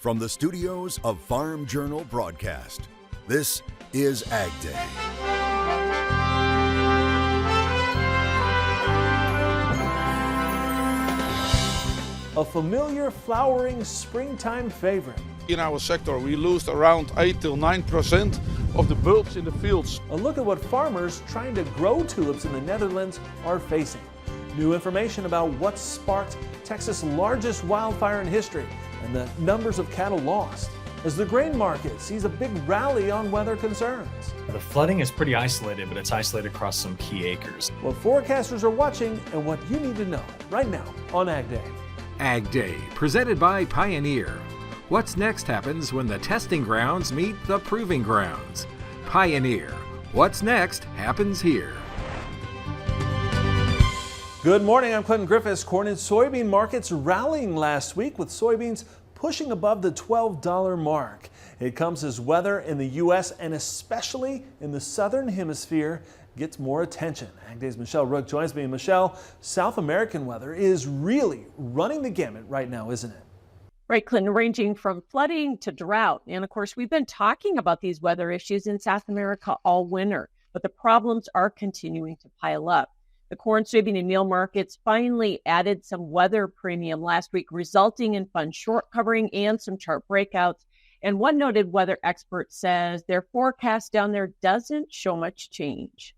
From the studios of Farm Journal Broadcast, this is AgDay. A familiar flowering springtime favorite. In our sector, we lose around 8 to 9% of the bulbs in the fields. A look at what farmers trying to grow tulips in the Netherlands are facing. New information about what sparked Texas' largest wildfire in history and the numbers of cattle lost, as the grain market sees a big rally on weather concerns. The flooding is pretty isolated, but it's isolated across some key acres. What forecasters are watching and what you need to know right now on AgDay. AgDay, presented by Pioneer. What's next happens when the testing grounds meet the proving grounds. Pioneer. What's next happens here. Good morning, I'm Clinton Griffiths. Corn and soybean markets rallying last week with soybeans pushing above the $12 mark. It comes as weather in the U.S. and especially in the southern hemisphere gets more attention. AgDay's Michelle Rook joins me. Michelle, South American weather is really running the gamut right now, isn't it? Right, Clinton, ranging from flooding to drought. And of course, we've been talking about these weather issues in South America all winter, but the problems are continuing to pile up. The corn, soybean, and meal markets finally added some weather premium last week, resulting in fund short covering and some chart breakouts. And one noted weather expert says their forecast down there doesn't show much change.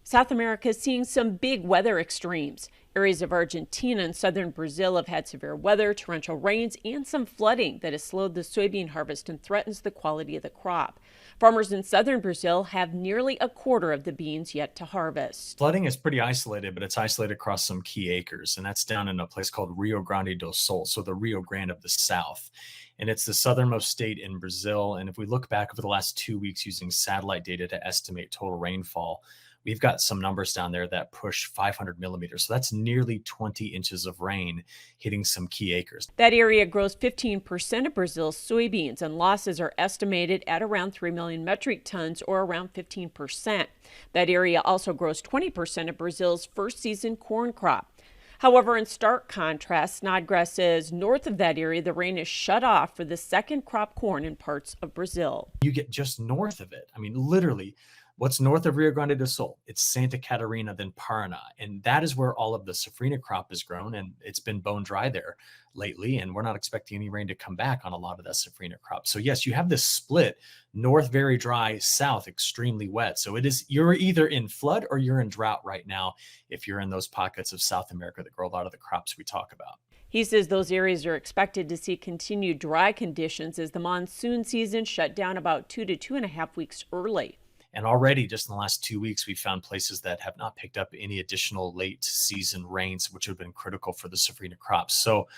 South America is seeing some big weather extremes. Areas of Argentina and southern Brazil have had severe weather, torrential rains, and some flooding that has slowed the soybean harvest and threatens the quality of the crop. Farmers in southern Brazil have nearly a quarter of the beans yet to harvest. Flooding is pretty isolated, but it's isolated across some key acres, and that's down in a place called Rio Grande do Sul, so the Rio Grande of the South. And it's the southernmost state in Brazil. And if we look back over the last 2 weeks using satellite data to estimate total rainfall, we've got some numbers down there that push 500 millimeters. So that's nearly 20 inches of rain hitting some key acres. That area grows 15% of Brazil's soybeans, and losses are estimated at around 3 million metric tons, or around 15%. That area also grows 20% of Brazil's first season corn crop. However, in stark contrast, Snodgrass says north of that area, the rain is shut off for the second crop corn in parts of Brazil. You get just north of it. I mean, literally, what's north of Rio Grande do Sul? It's Santa Catarina, then Paraná. And that is where all of the safrinha crop is grown. And it's been bone dry there lately. And we're not expecting any rain to come back on a lot of that safrinha crop. So yes, you have this split, north very dry, south extremely wet. So you're either in flood or you're in drought right now if you're in those pockets of South America that grow a lot of the crops we talk about. He says those areas are expected to see continued dry conditions as the monsoon season shut down about 2 to 2.5 weeks early. And already just in the last 2 weeks, we found places that have not picked up any additional late season rains, which have been critical for the safrinha crops. So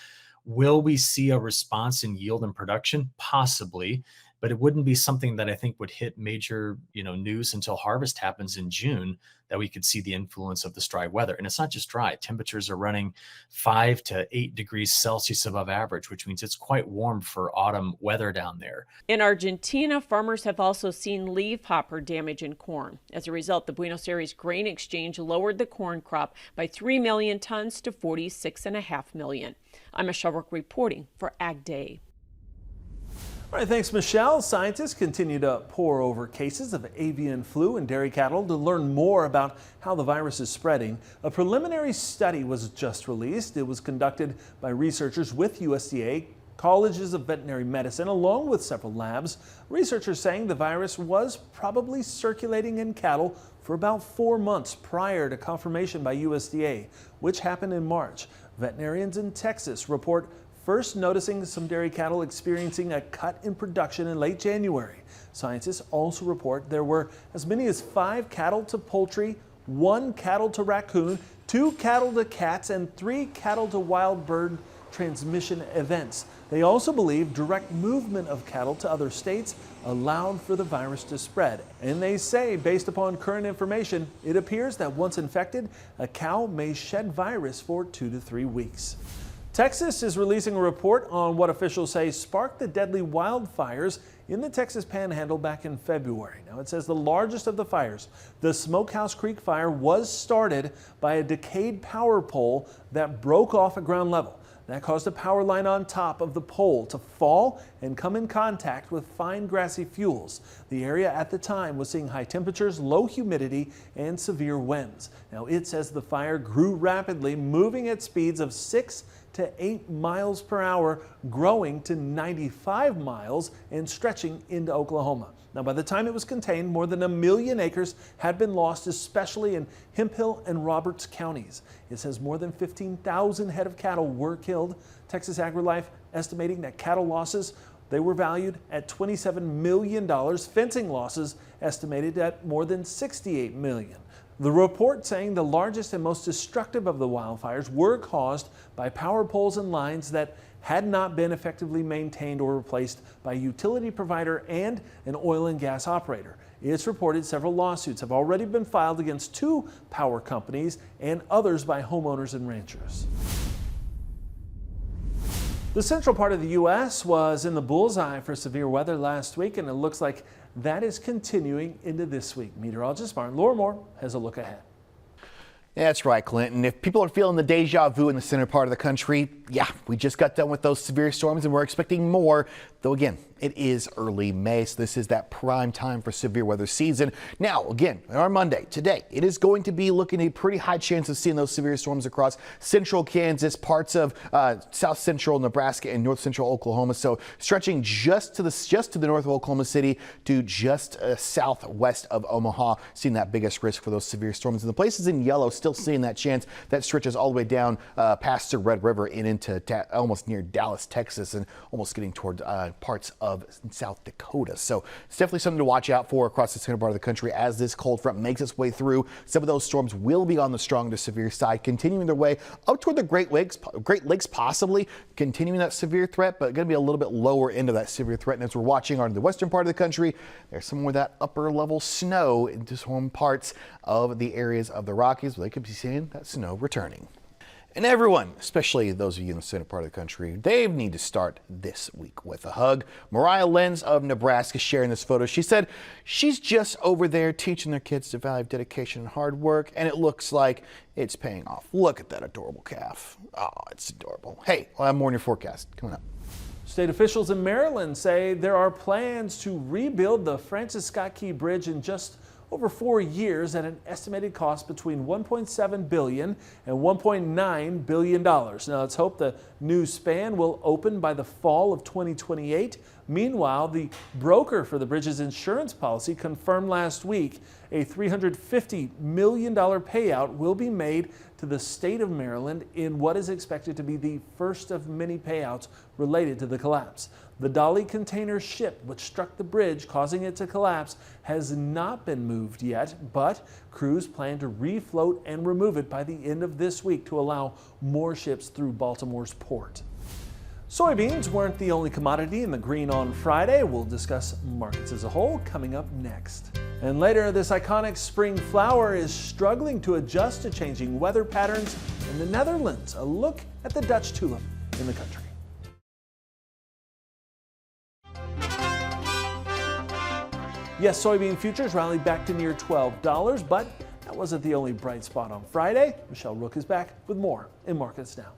will we see a response in yield and production? Possibly, but it wouldn't be something that I think would hit major, news until harvest happens in June, that we could see the influence of this dry weather. And it's not just dry. Temperatures are running 5 to 8 degrees Celsius above average, which means it's quite warm for autumn weather down there. In Argentina, farmers have also seen leafhopper damage in corn. As a result, the Buenos Aires Grain Exchange lowered the corn crop by 3 million tons to 46.5 million. I'm Michelle Rook reporting for AgDay. All right, thanks, Michelle. Scientists continue to pore over cases of avian flu in dairy cattle to learn more about how the virus is spreading. A preliminary study was just released. It was conducted by researchers with USDA, colleges of veterinary medicine, along with several labs. Researchers saying the virus was probably circulating in cattle for about 4 months prior to confirmation by USDA, which happened in March. Veterinarians in Texas report first noticing some dairy cattle experiencing a cut in production in late January. Scientists also report there were as many as 5 cattle to poultry, 1 cattle to raccoon, 2 cattle to cats, and 3 cattle to wild bird transmission events. They also believe direct movement of cattle to other states allowed for the virus to spread. And they say, based upon current information, it appears that once infected, a cow may shed virus for 2 to 3 weeks. Texas is releasing a report on what officials say sparked the deadly wildfires in the Texas Panhandle back in February. Now, it says the largest of the fires, the Smokehouse Creek fire, was started by a decayed power pole that broke off at ground level. That caused a power line on top of the pole to fall and come in contact with fine grassy fuels. The area at the time was seeing high temperatures, low humidity, and severe winds. Now, it says the fire grew rapidly, moving at speeds of 6 to 8 miles per hour, growing to 95 miles and stretching into Oklahoma. Now, by the time it was contained, more than 1 million acres had been lost, especially in Hemphill and Roberts counties. It says more than 15,000 head of cattle were killed. Texas AgriLife estimating that cattle losses, they were valued at $27 million. Fencing losses estimated at more than $68 million. The report saying the largest and most destructive of the wildfires were caused by power poles and lines that had not been effectively maintained or replaced by a utility provider and an oil and gas operator. It's reported several lawsuits have already been filed against 2 power companies and others by homeowners and ranchers. The central part of the U.S. was in the bullseye for severe weather last week, and it looks like that is continuing into this week. Meteorologist Martin Lorimore has a look ahead. That's right, Clinton. If people are feeling the deja vu in the center part of the country, yeah, we just got done with those severe storms and we're expecting more. Though again, it is early May, so this is that prime time for severe weather season. Now, again, on our Monday, today, it is going to be looking a pretty high chance of seeing those severe storms across central Kansas, parts of south central Nebraska and north central Oklahoma. So stretching just to the north of Oklahoma City to just southwest of Omaha, seeing that biggest risk for those severe storms. And the places in yellow still seeing that chance that stretches all the way down past the Red River and into almost near Dallas, Texas, and almost getting toward parts of South Dakota. So it's definitely something to watch out for across the center part of the country as this cold front makes its way through. Some of those storms will be on the strong to severe side, continuing their way up toward the Great Lakes, possibly continuing that severe threat, but going to be a little bit lower into that severe threat. And as we're watching on the western part of the country, there's some more of that upper level snow into some parts of the areas of the Rockies where they could be seeing that snow returning. And everyone, especially those of you in the center part of the country, they need to start this week with a hug. Mariah Lenz of Nebraska sharing this photo. She said she's just over there teaching their kids to value dedication and hard work, and it looks like it's paying off. Look at that adorable calf. Oh, it's adorable. Hey, I'll have more in your forecast coming up. State officials in Maryland say there are plans to rebuild the Francis Scott Key Bridge in just over 4 years at an estimated cost between $1.7 billion and $1.9 billion. Now, let's hope the new span will open by the fall of 2028. Meanwhile, the broker for the bridge's insurance policy confirmed last week a $350 million payout will be made to the state of Maryland in what is expected to be the first of many payouts related to the collapse. The Dolly container ship, which struck the bridge, causing it to collapse, has not been moved yet, but crews plan to refloat and remove it by the end of this week to allow more ships through Baltimore's port. Soybeans weren't the only commodity in the green on Friday. We'll discuss markets as a whole coming up next. And later, this iconic spring flower is struggling to adjust to changing weather patterns in the Netherlands. A look at the Dutch tulip in the country. Yes, soybean futures rallied back to near $12, but that wasn't the only bright spot on Friday. Michelle Rook is back with more in Markets Now.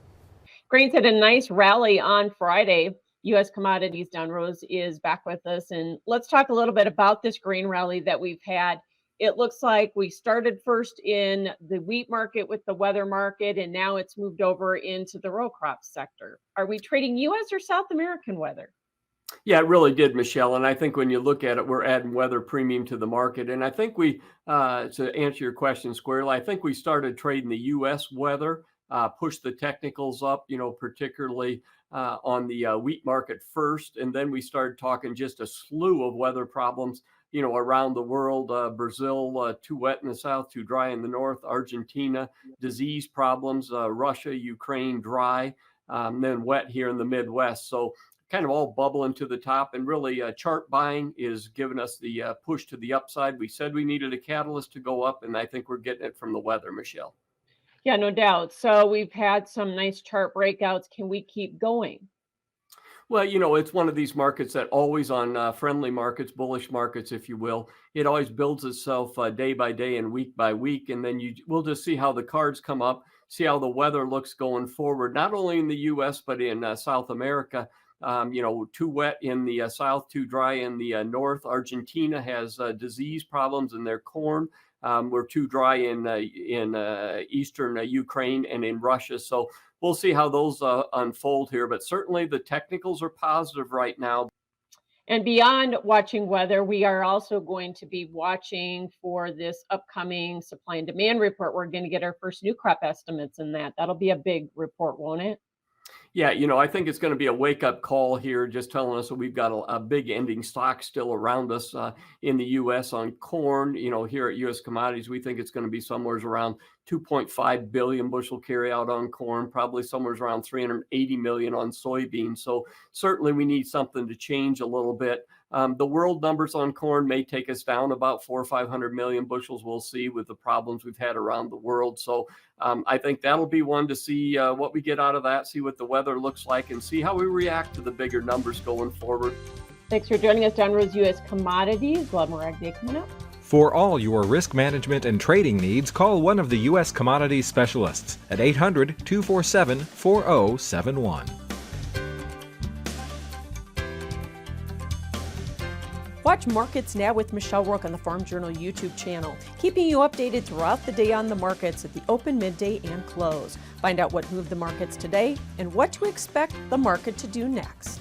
Grains had a nice rally on Friday. U.S. Commodities Down Rose is back with us, and let's talk a little bit about this grain rally that we've had. It looks like we started first in the wheat market with the weather market, and now it's moved over into the row crop sector. Are we trading U.S. or South American weather? Yeah, it really did, Michelle. And I think when you look at it, we're adding weather premium to the market. And I think we, to answer your question squarely, I think we started trading the U.S. weather, pushed the technicals up, particularly on the wheat market first. And then we started talking just a slew of weather problems, around the world. Brazil, too wet in the south, too dry in the north. Argentina, disease problems. Russia, Ukraine, dry, then wet here in the Midwest. So kind of all bubbling to the top, and really chart buying is giving us the push to the upside. We said we needed a catalyst to go up, and I think we're getting it from the weather, Michelle. Yeah, no doubt. So we've had some nice chart breakouts. Can we keep going? Well, it's one of these markets that always on friendly markets, bullish markets, if you will, it always builds itself day by day and week by week. And then we'll just see how the cards come up. see how the weather looks going forward, not only in the U.S., but in South America. Too wet in the south, too dry in the north. Argentina has disease problems in their corn. We're too dry in eastern Ukraine and in Russia. So we'll see how those unfold here. But certainly the technicals are positive right now. And beyond watching weather, we are also going to be watching for this upcoming supply and demand report. We're going to get our first new crop estimates in that. That'll be a big report, won't it? Yeah, I think it's going to be a wake-up call here, just telling us that we've got a big ending stock still around us in the U.S. on corn. Here at U.S. Commodities, we think it's going to be somewhere around 2.5 billion bushel carryout on corn, probably somewhere around 380 million on soybeans. So certainly we need something to change a little bit. The world numbers on corn may take us down about 400 or 500 million bushels. We'll see with the problems we've had around the world. So I think that'll be one to see what we get out of that, see what the weather looks like, and see how we react to the bigger numbers going forward. Thanks for joining us, Don Rose, U.S. Commodities. We'll have more AgDay coming up. For all your risk management and trading needs, call one of the U.S. Commodities specialists at 800-247-4071. Watch Markets Now with Michelle Rook on the Farm Journal YouTube channel, keeping you updated throughout the day on the markets at the open, midday, and close. Find out what moved the markets today and what to expect the market to do next.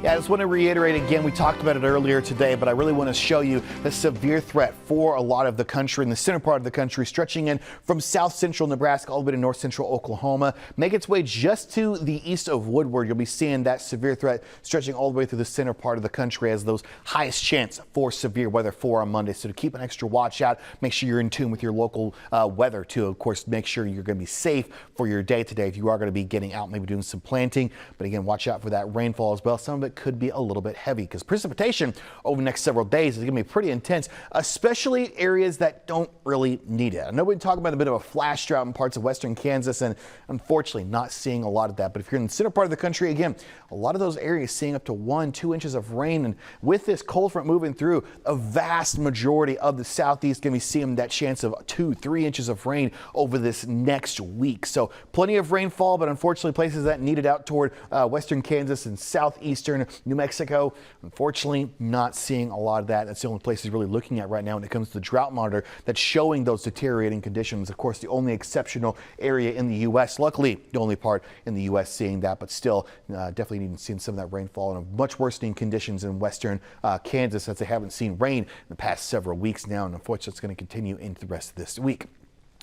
Yeah, I just want to reiterate again, we talked about it earlier today, but I really want to show you the severe threat for a lot of the country, in the center part of the country, stretching in from south central Nebraska all the way to north central Oklahoma. Make its way just to the east of Woodward. You'll be seeing that severe threat stretching all the way through the center part of the country as those highest chance for severe weather for on Monday. So to keep an extra watch out, make sure you're in tune with your local weather too. Of course, make sure you're going to be safe for your day today if you are going to be getting out, maybe doing some planting. But again, watch out for that rainfall as well. Some of it could be a little bit heavy because precipitation over the next several days is going to be pretty intense, especially areas that don't really need it. I know we're talking about a bit of a flash drought in parts of western Kansas, and unfortunately not seeing a lot of that. But if you're in the center part of the country, again, a lot of those areas seeing up to 1-2 inches of rain. And with this cold front moving through, a vast majority of the southeast going to be seeing that chance of 2-3 inches of rain over this next week. So plenty of rainfall, but unfortunately places that need it out toward western Kansas and southeastern New Mexico, unfortunately not seeing a lot of that. That's the only places really looking at right now when it comes to the drought monitor that's showing those deteriorating conditions. Of course, the only exceptional area in the U.S., luckily the only part in the U.S. seeing that, but still definitely need to see some of that rainfall and much worsening conditions in western Kansas, as they haven't seen rain in the past several weeks now, and unfortunately it's going to continue into the rest of this week.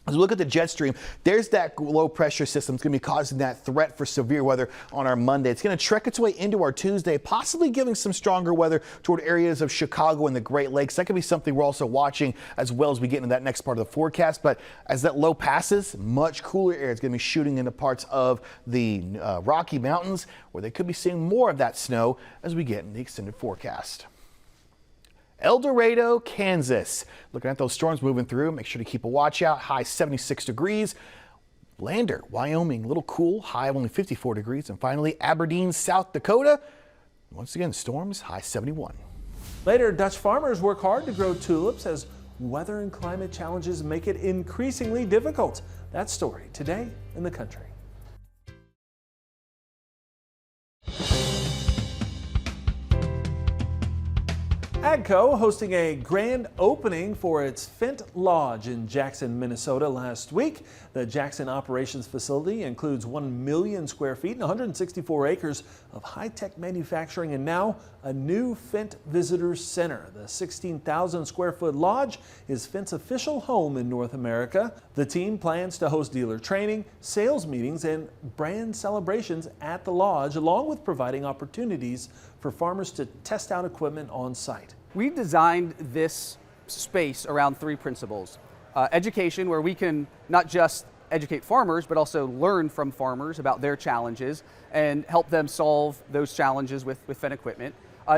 As we look at the jet stream, there's that low pressure system. It's going to be causing that threat for severe weather on our Monday. It's going to trek its way into our Tuesday, possibly giving some stronger weather toward areas of Chicago and the Great Lakes. That could be something we're also watching as well as we get into that next part of the forecast. But as that low passes, much cooler air is going to be shooting into parts of the Rocky Mountains, where they could be seeing more of that snow as we get in the extended forecast. El Dorado, Kansas. Looking at those storms moving through, make sure to keep a watch out. High 76 degrees. Lander, Wyoming, a little cool, high of only 54 degrees. And finally, Aberdeen, South Dakota. Once again, storms, high 71. Later, Dutch farmers work hard to grow tulips as weather and climate challenges make it increasingly difficult. That story today in the country. AGCO hosting a grand opening for its Fendt Lodge in Jackson, Minnesota last week. The Jackson operations facility includes 1 million square feet and 164 acres of high-tech manufacturing, and now a new Fendt Visitor Center. The 16,000 square foot lodge is Fendt's official home in North America. The team plans to host dealer training, sales meetings, and brand celebrations at the lodge, along with providing opportunities for farmers to test out equipment on site. We've designed this space around 3 principles. Education, where we can not just educate farmers, but also learn from farmers about their challenges and help them solve those challenges with Fendt equipment.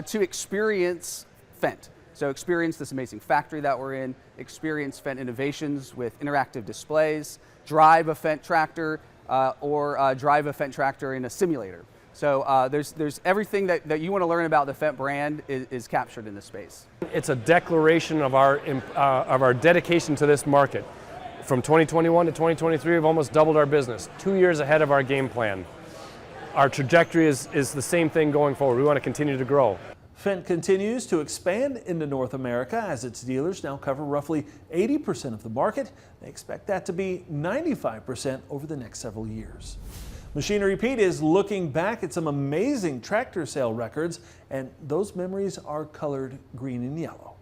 To experience Fendt. So experience this amazing factory that we're in, experience Fendt innovations with interactive displays, drive a Fendt tractor or drive a Fendt tractor in a simulator. So there's everything that you want to learn about the Fendt brand is captured in this space. It's a declaration of our dedication to this market. From 2021 to 2023, we've almost doubled our business, 2 years ahead of our game plan. Our trajectory is the same thing going forward. We want to continue to grow. Fendt continues to expand into North America as its dealers now cover roughly 80% of the market. They expect that to be 95% over the next several years. Machinery Pete is looking back at some amazing tractor sale records, and those memories are colored green and yellow.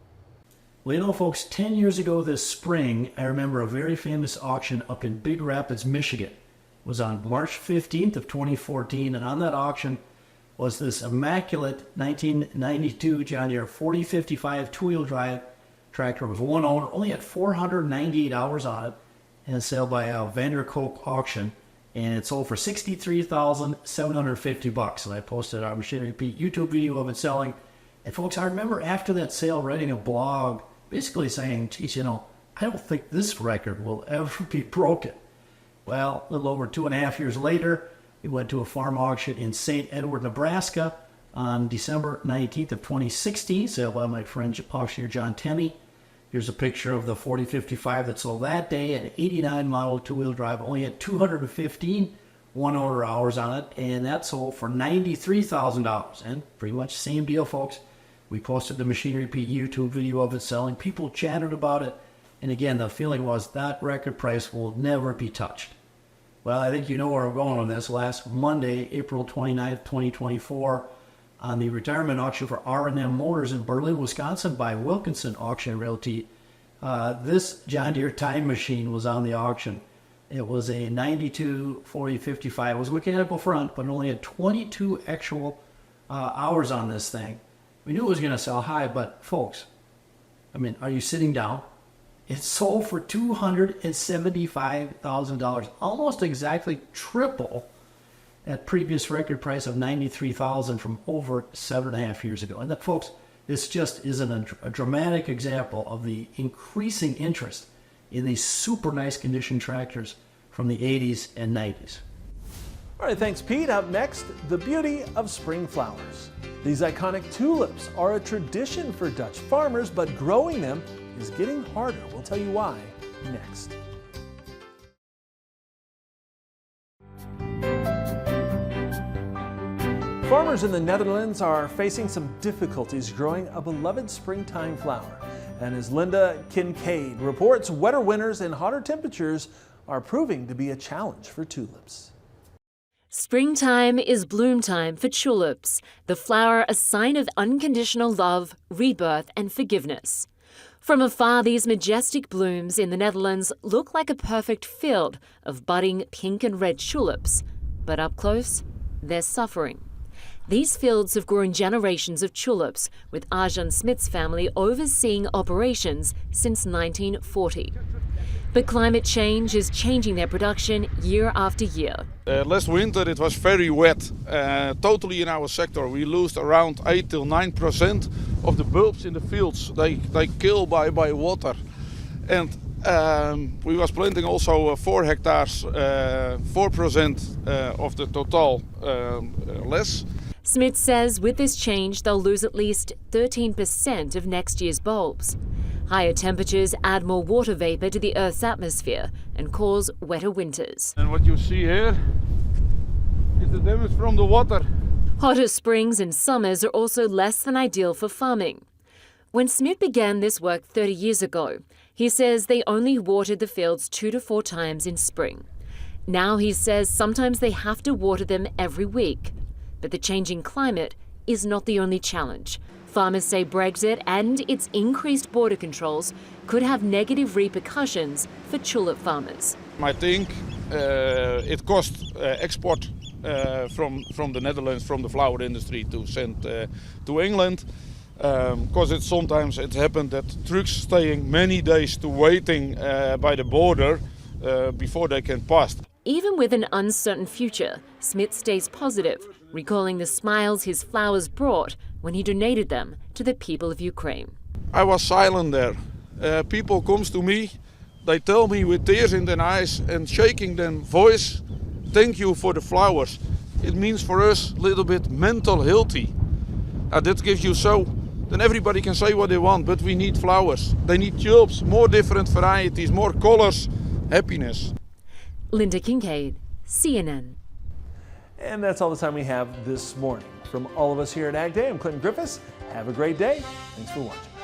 Well, you know, folks, 10 years ago this spring, I remember a very famous auction up in Big Rapids, Michigan. It was on March 15th of 2014, and on that auction was this immaculate 1992 John Deere 4055 two-wheel drive tractor with one owner, only had 498 hours on it, and sale by Vander Koch auction, and it sold for $63,750. And I posted our Machinery Pete YouTube video of it selling. And folks, I remember after that sale writing a blog basically saying, geez, you know, I don't think this record will ever be broken. Well, a little over 2.5 years later, we went to a farm auction in St. Edward, Nebraska on December 19th of 2016, sale by my friend auctioneer John Tenney. Here's a picture of the 4055 that sold that day, an 89 model two-wheel drive, only had 215 one-owner hours on it, and that sold for $93,000. And pretty much same deal, folks. We posted the Machinery Pete YouTube video of it selling. People chatted about it. And again, the feeling was that record price will never be touched. Well, I think you know where I'm going on this. Last Monday, April 29th, 2024, on the retirement auction for R&M Motors in Berlin, Wisconsin by Wilkinson Auction Realty, this John Deere time machine was on the auction. It was a 92 4055. It was mechanical front, but it only had 22 actual hours on this thing. We knew it was going to sell high, but folks, I mean, are you sitting down? It sold for $275,000, almost exactly triple that previous record price of $93,000 from over 7.5 years ago. And that, folks, this just isn't a dramatic example of the increasing interest in these super nice condition tractors from the 80s and 90s. All right, thanks, Pete. Up next, the beauty of spring flowers. These iconic tulips are a tradition for Dutch farmers, but growing them is getting harder. We'll tell you why next. Farmers in the Netherlands are facing some difficulties growing a beloved springtime flower. And as Linda Kincaid reports, wetter winters and hotter temperatures are proving to be a challenge for tulips. Springtime is bloom time for tulips, the flower a sign of unconditional love, rebirth and forgiveness. From afar, these majestic blooms in the Netherlands look like a perfect field of budding pink and red tulips. But up close, they're suffering. These fields have grown generations of tulips, with Arjan Smith's family overseeing operations since 1940. But climate change is changing their production year after year. Last winter it was very wet, totally in our sector. We lost around 8 till 9% of the bulbs in the fields. They kill by water. And we was planting also 4 hectares, 4% of the total less. Smith says with this change they'll lose at least 13% of next year's bulbs. Higher temperatures add more water vapor to the Earth's atmosphere and cause wetter winters. And what you see here is the damage from the water. Hotter springs and summers are also less than ideal for farming. When Smith began this work 30 years ago, he says they only watered the fields 2 to 4 times in spring. Now he says sometimes they have to water them every week. But the changing climate is not the only challenge. Farmers say Brexit and its increased border controls could have negative repercussions for tulip farmers. I think it costs export from the Netherlands, from the flower industry to send to England. Because sometimes it happened that trucks staying many days to waiting by the border before they can pass. Even with an uncertain future, Smith stays positive, recalling the smiles his flowers brought when he donated them to the people of Ukraine. I was silent there. People comes to me, they tell me with tears in their eyes and shaking their voice, thank you for the flowers. it means for us a little bit mental healthy. That gives you then everybody can say what they want, but we need flowers. They need tulips, more different varieties, more colors, happiness. Linda Kincaid, CNN. And that's all the time we have this morning. From all of us here at AgDay, I'm Clinton Griffiths. Have a great day. Thanks for watching.